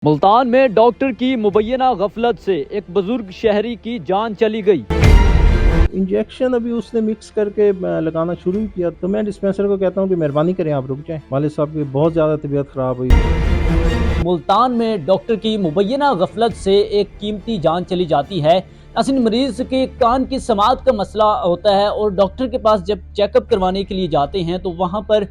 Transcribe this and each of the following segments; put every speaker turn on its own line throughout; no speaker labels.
मुल्तान में डॉक्टर की मुबैना गफलत से एक बुजुर्ग शहरी की जान चली गई।
इंजेक्शन अभी उसने मिक्स करके लगाना शुरू ही किया, तो मैं डिस्पेंसर को कहता हूँ कि मेहरबानी करें आप रुक जाएं। वालिद साहब की बहुत ज़्यादा तबीयत ख़राब हुई।
मुल्तान में डॉक्टर की मुबैना गफलत से एक कीमती जान चली जाती है। नासिन मरीज के कान की समात का मसला होता है और डॉक्टर के पास जब चेकअप करवाने के लिए जाते हैं तो वहाँ पर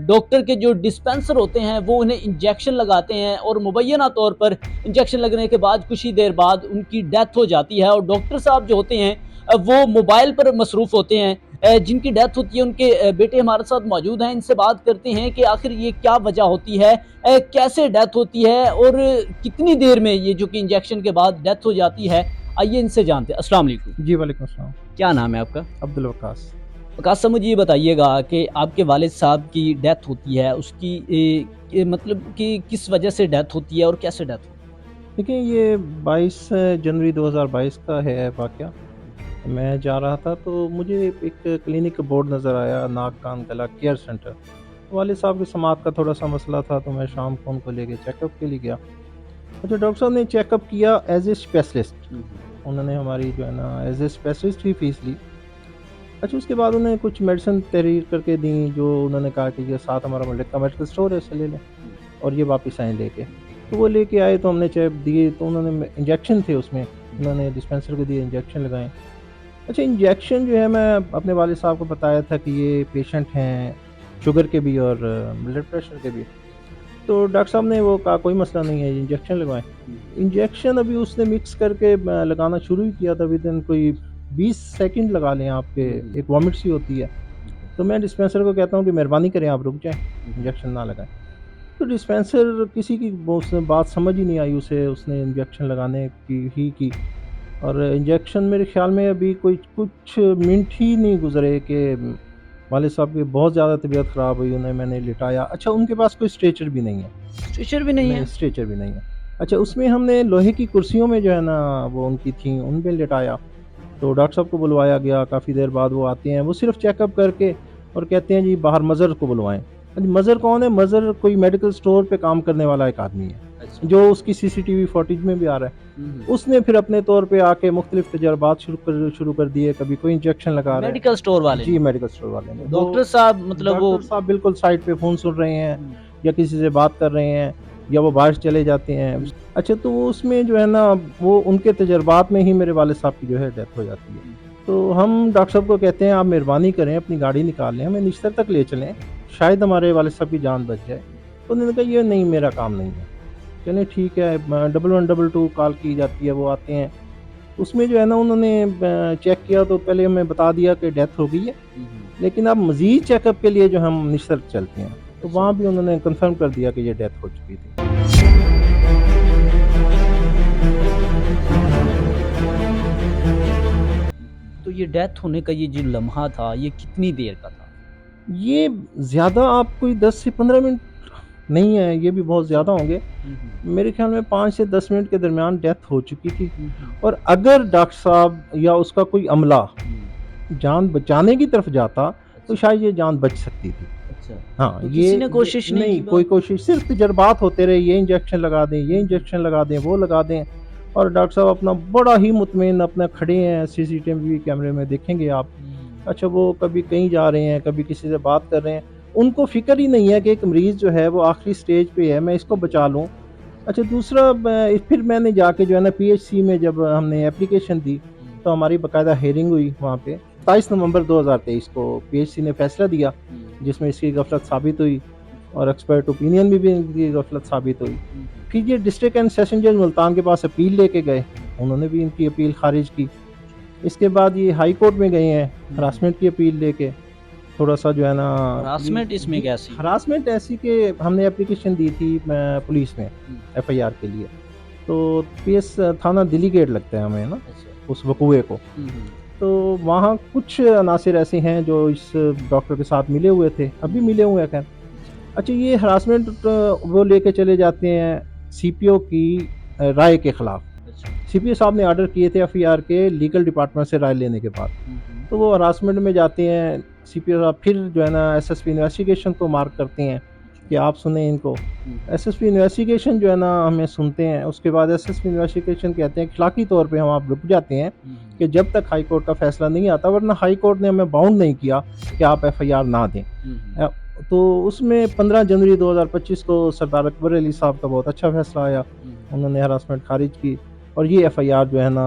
डॉक्टर के जो डिस्पेंसर होते हैं वो उन्हें इंजेक्शन लगाते हैं और मुबैना तौर पर इंजेक्शन लगने के बाद कुछ ही देर बाद उनकी डेथ हो जाती है। और डॉक्टर साहब जो होते हैं वो मोबाइल पर मसरूफ़ होते हैं। जिनकी डेथ होती है उनके बेटे हमारे साथ मौजूद हैं, इनसे बात करते हैं कि आखिर ये क्या वजह होती है, कैसे डेथ होती है और कितनी देर में ये जो कि इंजेक्शन के बाद डेथ हो जाती है। आइए इनसे जानते हैं। अस्सलाम वालेकुम।
जी वालेकुम अस्सलाम।
क्या नाम है आपका?
अब्दुल वकास।
वकास साहब, मुझे ये बताइएगा कि आपके वालिद साहब की डेथ होती है उसकी मतलब कि किस वजह से डेथ होती है और कैसे डेथ होती
देखिए, ये 22 जनवरी 2022 का है वाक़या। मैं जा रहा था तो मुझे एक क्लिनिक बोर्ड नज़र आया, नाक कान गला केयर सेंटर। वालिद साहब की समात का थोड़ा सा मसला था, तो मैं शाम को उनको लेके चेकअप के लिए गया। अच्छा, डॉक्टर साहब ने चेकअप किया एज ए स्पेशलिस्ट।
है?
उन्होंने हमारी जो है ना एज ए स्पेशलिस्ट ही फीस ली। अच्छा, उसके बाद उन्होंने कुछ मेडिसिन तहरीर करके दी, जो उन्होंने कहा कि ये साथ हमारा मलिक का मेडिकल स्टोर है, इससे ले लें और ये वापस आएँ लेके। तो वो लेके आए तो हमने चेक दिए, तो उन्होंने इंजेक्शन थे उसमें, उन्होंने डिस्पेंसर को दिए, इंजेक्शन लगाए। अच्छा, इंजेक्शन जो है मैं अपने वालिद साहब को बताया था कि ये पेशेंट हैं शुगर के भी और ब्लड प्रेशर के भी। तो डॉक्टर साहब ने वो कहा कोई मसला नहीं है, इंजेक्शन लगवाएँ। इंजेक्शन अभी उसने मिक्स करके लगाना शुरू ही किया था, विदिन कोई 20 सेकंड लगा लें आपके, एक वॉमिट सी होती है। तो मैं डिस्पेंसर को कहता हूँ कि मेहरबानी करें आप रुक जाएँ, इंजेक्शन ना लगाएँ। तो डिस्पेंसर किसी की वो उसने बात समझ ही नहीं आई उसे, उसने इंजेक्शन लगाने की और इंजेक्शन मेरे ख़्याल में अभी कोई कुछ मिनट ही नहीं गुज़रे कि वालिद साहब की बहुत ज़्यादा तबीयत ख़राब हुई, उन्हें मैंने लिटाया। अच्छा, उनके पास कोई स्ट्रेचर भी नहीं है।
स्ट्रेचर भी नहीं
नहीं,
है?
स्ट्रेचर भी नहीं है। अच्छा, उसमें हमने लोहे की कुर्सियों में जो है ना वो उनकी थी, उन पे लिटाया। तो डॉक्टर साहब को बुलवाया गया, काफ़ी देर बाद वो आते हैं, वो सिर्फ़ चेकअप करके और कहते हैं जी बाहर मज़र को बुलवाएँ। हाँ जी, मज़र कौन है? मज़र कोई मेडिकल स्टोर पे काम करने वाला एक आदमी है,
अच्छा।
जो उसकी सीसीटीवी फुटेज में भी आ रहा है। उसने फिर अपने तौर पे आके मुख्तलिफ तजर्बात शुरू कर दिए, कभी कोई इंजेक्शन लगा रहा है।
मेडिकल स्टोर वाले
जी,
ने?
मेडिकल स्टोर वाले ने। वो
डॉक्टर साहब मतलब वो?
डॉक्टर साहब बिल्कुल साइड पे फ़ोन सुन रहे हैं
हम्म,
या किसी से बात कर रहे हैं या वो बाहर चले जाते हैं। अच्छा, तो वो उसमें जो है ना वो उनके तजर्बात में ही मेरे वालिद साहब की जो है डेथ हो जाती है। तो हम डॉक्टर साहब को कहते हैं आप मेहरबानी करें, अपनी गाड़ी निकाल लें, हमें निश्तर तक ले चलें, शायद हमारे वालिद साहब की जान बच जाए। तो उन्होंने कहा ये नहीं, मेरा काम नहीं है। चलें ठीक है, 1122 कॉल की जाती है, वो आते हैं। उसमें जो है ना उन्होंने चेक किया तो पहले हमें बता दिया कि डेथ हो गई है, लेकिन अब मज़ीद चेकअप के लिए जो हम निश्तर चलते हैं, तो
अच्छा।
वहाँ भी उन्होंने कन्फर्म कर दिया कि ये डेथ हो चुकी थी।
तो ये डेथ होने का ये जो लम्हा था ये कितनी देर का था?
ये ज़्यादा आप कोई 10 से 15 मिनट नहीं है, ये भी बहुत ज़्यादा होंगे। मेरे ख़्याल में 5 से 10 मिनट के दरमियान डेथ हो चुकी थी। और अगर डॉक्टर साहब या उसका कोई अमला जान बचाने की तरफ जाता, तो शायद ये जान बच सकती थी।
अच्छा।
हाँ,
तो
ये
किसी ने कोशिश नहीं
नहीं,
की
कोई
बात?
कोशिश, सिर्फ़ तजर्बात होते रहे, ये इंजेक्शन लगा दें, ये इंजेक्शन लगा दें, वो लगा दें। और डॉक्टर साहब अपना बड़ा ही मुतमईन अपना खड़े हैं, सीसीटीवी कैमरे में देखेंगे आप। अच्छा, वो कभी कहीं जा रहे हैं, कभी किसी से बात कर रहे हैं। उनको फ़िक्र ही नहीं है कि एक मरीज़ जो है वो आखिरी स्टेज पे है, मैं इसको बचा लूँ। अच्छा, दूसरा फिर मैंने जाके जो है ना पीएचसी में जब हमने एप्लीकेशन दी, तो हमारी बाकायदा हियरिंग हुई वहाँ पे। 27 नवंबर 2023 को पीएचसी ने फ़ैसला दिया, जिसमें इसकी गफ़लत साबित हुई और एक्सपर्ट ओपिनियन में भी इनकी गफ़लत साबित हुई। फिर ये डिस्ट्रिक्ट एंड सेशन जज मुल्तान के पास अपील लेके गए, उन्होंने भी इनकी अपील ख़ारिज की। इसके बाद ये हाई कोर्ट में गए हैं हरासमेंट की अपील लेके। थोड़ा-सा जो है ना पुलिस
हरासमेंट इसमें
जी,
कैसी?
हरासमेंट ऐसी कि हमने एप्लीकेशन दी थी पुलिस में एफआईआर के लिए। तो पीएस थाना दिल्ली गेट लगता है हमें ना,
अच्छा।
उस वक़ूए को। तो वहाँ कुछ अनासिर ऐसे हैं जो इस डॉक्टर के साथ मिले हुए थे, अभी मिले हुए हैं खैर। अच्छा, ये हरासमेंट वो लेके चले जाते हैं सीपीओ की राय के खिलाफ।
अच्छा।
सीपीओ साहब ने ऑर्डर किए थे एफआईआर के लीगल डिपार्टमेंट से राय लेने के बाद। तो वो हरासमेंट में जाते हैं, सीपीओ साहब फिर जो है ना एसएसपी इन्वेस्टिगेशन को मार्क करते हैं कि आप सुने इनको। एसएसपी इन्वेस्टिगेशन जो है ना हमें सुनते हैं, उसके बाद एसएसपी इन्वेस्टिगेशन कहते हैं अखलाकी तौर पे हम आप रुक जाते हैं कि जब तक हाई कोर्ट का फैसला नहीं आता, वरना हाई कोर्ट ने हमें बाउंड नहीं किया कि आप एफआईआर ना दें। अ, तो उसमें 15 जनवरी 2025 को सरदार अकबर अली साहब का बहुत अच्छा फैसला आया। उन्होंने हरासमेंट खारिज की और ये एफआईआर जो है ना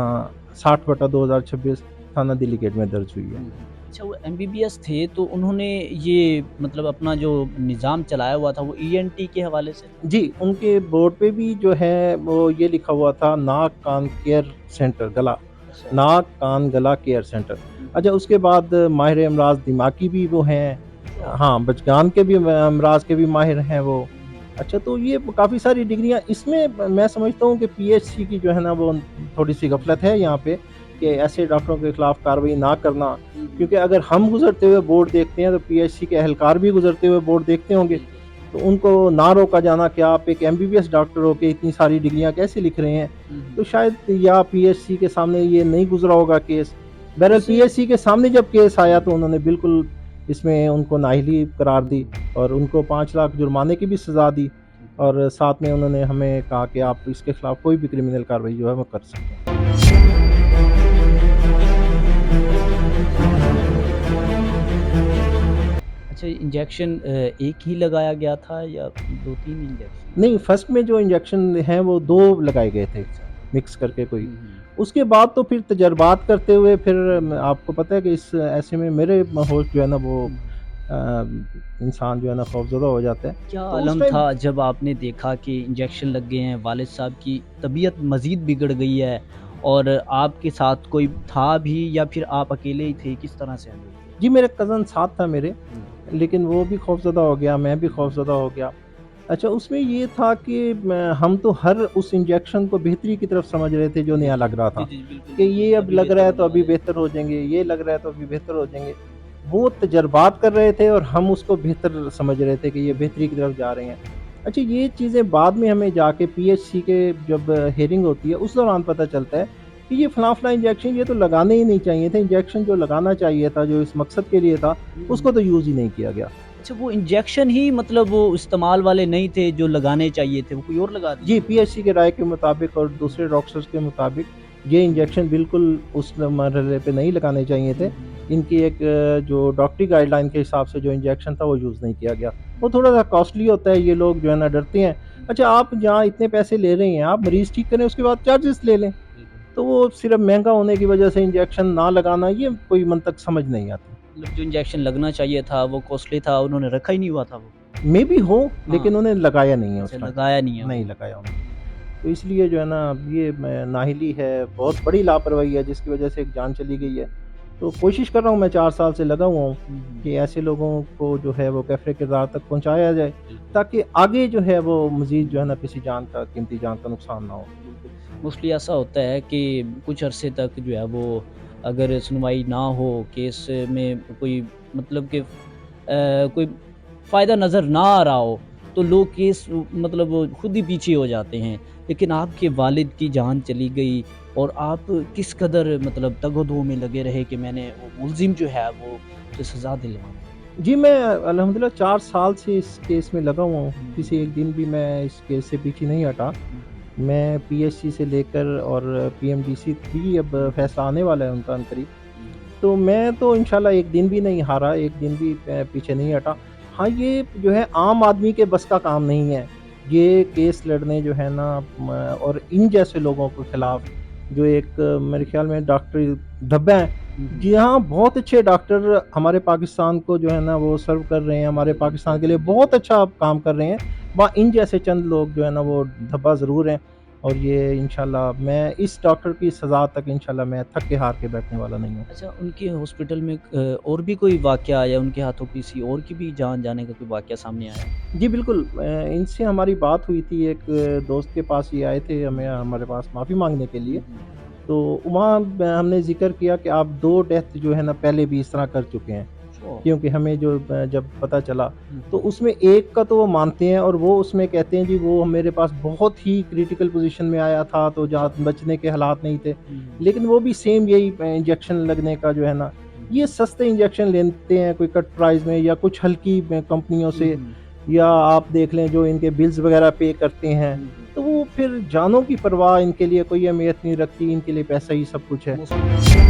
60/2026 थाना दिल्ली गेट में दर्ज हुई है।
अच्छा, वो एमबीबीएस थे तो उन्होंने ये मतलब अपना जो निज़ाम चलाया हुआ था वो ईएनटी के हवाले से था?
जी, उनके बोर्ड पे भी जो है वो ये लिखा हुआ था नाक कान केयर सेंटर गला,
अच्छा।
नाक कान गला केयर सेंटर। अच्छा, उसके बाद माहिर अमराज दिमागी भी वो हैं, हाँ, बचकान के भी अमराज के भी माहिर हैं वो। अच्छा, तो ये काफ़ी सारी डिग्रियाँ इसमें मैं समझता हूँ कि पीएचसी की जो है ना वो थोड़ी-सी गफलत है यहाँ पे कि ऐसे डॉक्टरों के खिलाफ कार्रवाई ना करना, क्योंकि अगर हम गुज़रते हुए बोर्ड देखते हैं तो पीएचसी के एहलकार भी गुज़रते हुए बोर्ड देखते होंगे। तो उनको ना रोका जाना कि आप एक एमबीबीएस डॉक्टर हो के इतनी सारी डिग्रियाँ कैसे लिख रहे हैं? तो शायद या पीएचसी के सामने ये नहीं गुज़रा होगा केस। बहरहाल पीएचसी के सामने जब केस आया तो उन्होंने बिल्कुल इसमें उनको नाअहली करार दी और उनको 5 लाख जुर्माने की भी सज़ा दी और साथ में उन्होंने हमें कहा कि आप इसके खिलाफ कोई भी क्रिमिनल कार्रवाई जो है वो कर सकते हैं।
अच्छा, इंजेक्शन एक ही लगाया गया था या 2-3 इंजेक्शन?
नहीं, फर्स्ट में जो इंजेक्शन हैं वो 2 लगाए गए थे, मिक्स करके कोई। उसके बाद तो फिर तजर्बात करते हुए फिर आपको पता है कि इस ऐसे में मेरे होश जो है ना वो अ, इंसान जो है ना खौफज़दा हो जाता है।
क्या
तो उस
आलम
टाइम
था जब आपने देखा कि इंजेक्शन लग गए हैं, वालिद साहब की तबीयत मज़ीद बिगड़ गई है और आपके साथ कोई था भी या फिर आप अकेले ही थे? किस तरह से हैंडल किया?
जी, मेरा कज़न साथ था मेरे, लेकिन वो भी खौफ़ज़दा हो गया, मैं भी खौफ़ज़दा हो गया। अच्छा, उसमें ये था कि हम तो हर उस इंजेक्शन को बेहतरी की तरफ समझ रहे थे जो नया लग रहा था,
जी, बिल्कुल,
कि ये
बिल्कुल,
अब
अभी
लग
बेहतर
रहा है
होने
तो अभी
वाले हैं।
बेहतर हो जाएँगे, ये लग रहा है तो अभी बेहतर हो जाएँगे। वो तजर्बात कर रहे थे और हम उसको बेहतर समझ रहे थे कि ये बेहतरी की तरफ जा रहे हैं। अच्छा, ये चीज़ें बाद में हमें जाके पीएचसी के जब हियरिंग होती है उस दौरान पता चलता है कि ये फलाँ-फलाँ इंजेक्शन ये तो लगाने ही नहीं चाहिए थे, इंजेक्शन जो लगाना चाहिए था, जो इस मकसद के लिए था, उसको तो यूज़ ही नहीं किया गया।
अच्छा, वो इंजेक्शन ही मतलब वो इस्तेमाल वाले नहीं थे जो लगाने चाहिए थे, वो कोई और लगा दिए?
जी, पीएचसी के राय के मुताबिक और दूसरे डॉक्टर्स के मुताबिक ये इंजेक्शन बिल्कुल उस मरहले पे नहीं लगाने चाहिए थे। इनकी एक जो डॉक्टरी गाइडलाइन के हिसाब से जो इंजेक्शन था वो यूज़ नहीं किया गया। वो थोड़ा-सा कॉस्टली होता है, ये लोग जो है ना डरते हैं। अच्छा, आप जहाँ इतने पैसे ले रहे हैं, आप मरीज़ ठीक करें उसके बाद चार्जेस ले लें। तो वो सिर्फ़ महँगा होने की वजह से इंजेक्शन ना लगाना ये कोई मंतक समझ नहीं आती।
मतलब जो इंजेक्शन लगना चाहिए था वो कॉस्टली था, उन्होंने रखा ही नहीं हुआ था वो?
मेबी हो,
हाँ,
लेकिन उन्हें लगाया नहीं है
अच्छा
उस टाइम।
लगाया नहीं है
नहीं
वो।
लगाया उन्होंने। तो इसलिए जो है ना ये नाहिली है, बहुत बड़ी लापरवाही है जिसकी वजह से एक जान चली गई है। तो कोशिश कर रहा हूँ मैं 4 साल से लगा हुआ हूँ कि ऐसे लोगों को जो है वो कैफ़े किरदार तक पहुँचाया जाए, ताकि आगे जो है वो मज़ीद जो है ना किसी जान का कीमती जान का नुकसान ना हो।
मोस्टली ऐसा होता है कि कुछ अरसे तक जो है वो अगर सुनवाई ना हो, केस में कोई मतलब कि कोई फ़ायदा नज़र ना आ रहा हो, तो लोग केस मतलब वो खुद ही पीछे हो जाते हैं। लेकिन आपके वालिद की जान चली गई और आप किस कदर मतलब तग-ओ-दो में लगे रहे कि मैंने वो मुलज़िम जो है वो उसे सज़ा दिलवानी है।
जी, मैं अल्हम्दुलिल्लाह 4 साल से इस केस में लगा हुआ हूँ। किसी एक दिन भी मैं इस केस से पीछे नहीं हटा। मैं पीएचसी से लेकर और पीएमडीसी भी अब फैसला आने वाला है उनका अनकरीब। तो मैं तो इंशाल्लाह एक दिन भी नहीं हारा, एक दिन भी पीछे नहीं हटा। हाँ, ये जो है आम आदमी के बस का काम नहीं है। ये केस लड़ने जो है ना और इन जैसे लोगों के खिलाफ जो एक मेरे ख़्याल में डॉक्टरी धब्बा है। जी हाँ, बहुत अच्छे डॉक्टर हमारे पाकिस्तान को जो है ना वो सर्व कर रहे हैं, हमारे पाकिस्तान के लिए बहुत अच्छा काम कर रहे हैं। इन जैसे चंद लोग जो है ना वो धब्बा ज़रूर हैं और ये इंशाल्लाह मैं इस डॉक्टर की सज़ा तक इंशाल्लाह मैं थक के हार के बैठने वाला नहीं हूँ।
अच्छा, उनके हॉस्पिटल में और भी कोई वाक़या या उनके हाथों किसी और की भी जान जाने का कोई वाक़या सामने आया है?
जी, बिल्कुल इनसे हमारी बात हुई थी, एक दोस्त के पास ये आए थे हमें हमारे पास माफ़ी माँगने के लिए। तो वहाँ हमने ज़िक्र किया कि आप 2 डेथ जो है ना पहले भी इस तरह कर चुके हैं।
अच्छा।
क्योंकि हमें जो जब पता चला,
हुँ,
तो
हुँ।
उसमें एक का तो वो मानते हैं और वो उसमें कहते हैं जी वो मेरे पास बहुत ही क्रिटिकल पोज़ीशन में आया था, तो
अच्छा।
जहाँ बचने के हालात नहीं थे।
हुँ,
लेकिन वो भी सेम यही इंजेक्शन लगने का जो है ना,
हुँ।
ये सस्ते इंजेक्शन लेते हैं कोई कट प्राइस में या कुछ हल्की कंपनियों
हुँ,
से।
हुँ।
या आप देख लें जो इनके बिल्स वगैरह पे करते हैं, तो वो फिर जानों की परवाह इनके लिए कोई अहमियत नहीं रखती, इनके लिए पैसा ही सब कुछ है।